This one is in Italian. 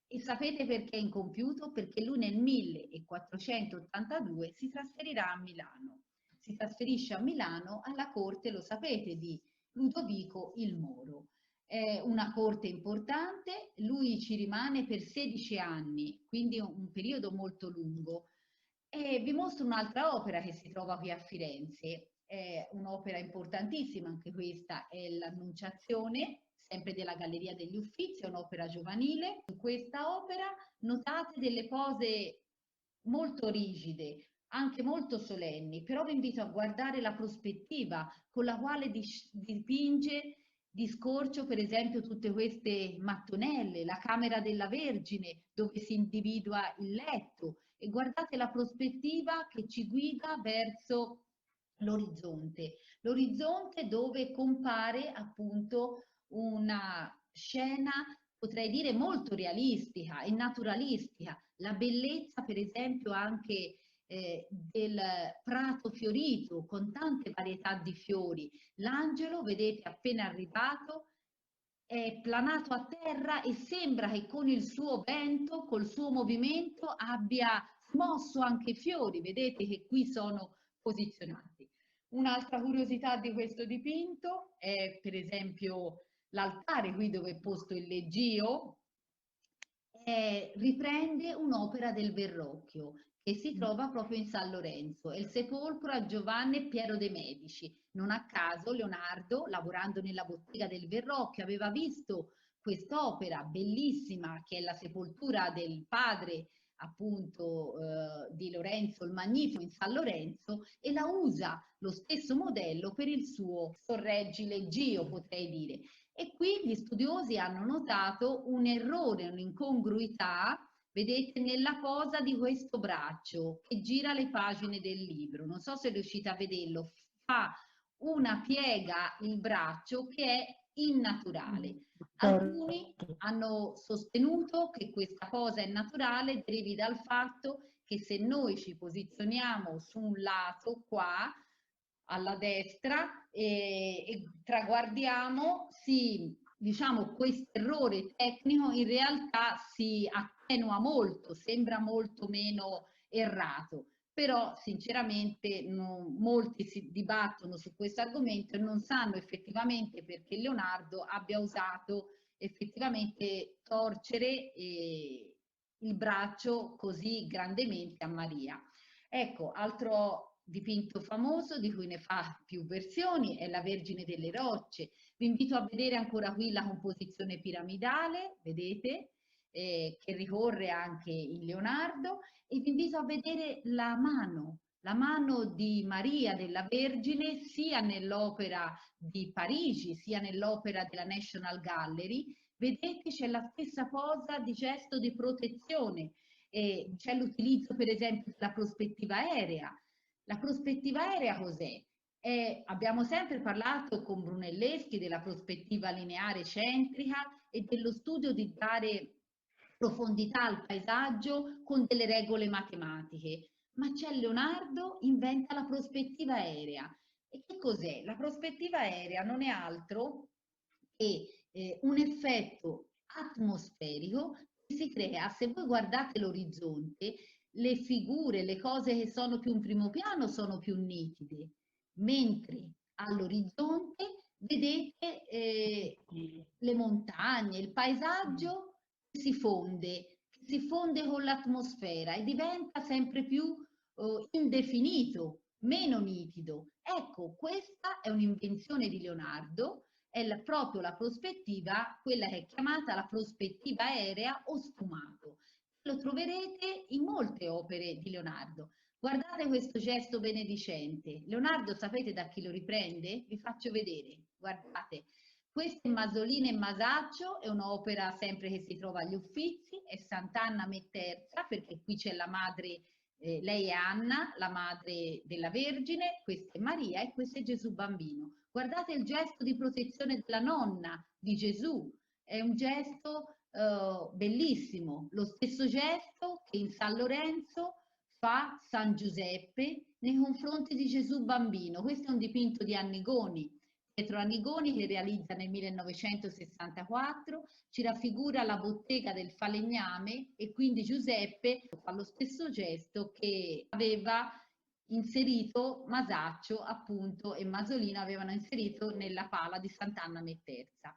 E sapete perché è incompiuto? Perché lui nel 1482 si trasferirà a Milano. Si trasferisce a Milano alla corte, lo sapete, di Ludovico il Moro. È una corte importante, lui ci rimane per 16 anni, quindi un periodo molto lungo. E vi mostro un'altra opera che si trova qui a Firenze, è un'opera importantissima, anche questa è l'Annunciazione, sempre della Galleria degli Uffizi, è un'opera giovanile. In questa opera notate delle pose molto rigide, anche molto solenni, però vi invito a guardare la prospettiva con la quale dipinge di scorcio, per esempio, tutte queste mattonelle, la Camera della Vergine, dove si individua il letto, e guardate la prospettiva che ci guida verso l'orizzonte dove compare appunto una scena, potrei dire, molto realistica e naturalistica. La bellezza, per esempio, anche del prato fiorito con tante varietà di fiori. L'angelo, vedete, appena arrivato, è planato a terra e sembra che con il suo vento, col suo movimento, abbia smosso anche i fiori. Vedete che qui sono posizionati. Un'altra curiosità di questo dipinto è, per esempio, l'altare qui dove è posto il leggio, riprende un'opera del Verrocchio che si trova proprio in San Lorenzo, è il sepolcro a Giovanni e Piero de' Medici. Non a caso Leonardo, lavorando nella bottega del Verrocchio, aveva visto quest'opera bellissima che è la sepoltura del padre appunto di Lorenzo il Magnifico in San Lorenzo, e la usa lo stesso modello per il suo sorreggileggio, potrei dire. E qui gli studiosi hanno notato un errore, un'incongruità, vedete, nella posa di questo braccio che gira le pagine del libro. Non so se riuscite a vederlo, fa una piega il braccio che è innaturale. Alcuni hanno sostenuto che questa cosa è naturale, derivi dal fatto che se noi ci posizioniamo su un lato qua, alla destra, e traguardiamo, diciamo, questo errore tecnico in realtà si attenua molto, sembra molto meno errato. Però sinceramente molti si dibattono su questo argomento e non sanno effettivamente perché Leonardo abbia usato effettivamente torcere il braccio così grandemente a Maria. Ecco, altro dipinto famoso di cui ne fa più versioni è la Vergine delle Rocce. Vi invito a vedere ancora qui la composizione piramidale, vedete, che ricorre anche in Leonardo, e vi invito a vedere la mano di Maria della Vergine sia nell'opera di Parigi sia nell'opera della National Gallery. Vedete, c'è la stessa posa di gesto di protezione, c'è l'utilizzo per esempio della prospettiva aerea. La prospettiva aerea cos'è? Abbiamo sempre parlato con Brunelleschi della prospettiva lineare centrica e dello studio di dare profondità al paesaggio con delle regole matematiche, ma c'è Leonardo inventa la prospettiva aerea. E che cos'è? La prospettiva aerea non è altro che un effetto atmosferico che si crea se voi guardate l'orizzonte, le figure, le cose che sono più in primo piano sono più nitide, mentre all'orizzonte vedete le montagne, il paesaggio si fonde con l'atmosfera e diventa sempre più indefinito, meno nitido. Ecco, questa è un'invenzione di Leonardo, è proprio la prospettiva, quella che è chiamata la prospettiva aerea o sfumato. Lo troverete in molte opere di Leonardo. Guardate questo gesto benedicente. Leonardo, sapete da chi lo riprende? Vi faccio vedere. Guardate. Questa è Masolina e Masaccio, è un'opera sempre che si trova agli Uffizi, è Sant'Anna Metterza, perché qui c'è la madre, lei è Anna, la madre della Vergine, questa è Maria e questo è Gesù bambino. Guardate il gesto di protezione della nonna di Gesù, è un gesto bellissimo, lo stesso gesto che in San Lorenzo fa San Giuseppe nei confronti di Gesù bambino. Questo è un dipinto di Annigoni. Pietro Annigoni che realizza nel 1964, ci raffigura la bottega del falegname e quindi Giuseppe fa lo stesso gesto che aveva inserito Masaccio appunto e Masolino avevano inserito nella pala di Sant'Anna Metterza.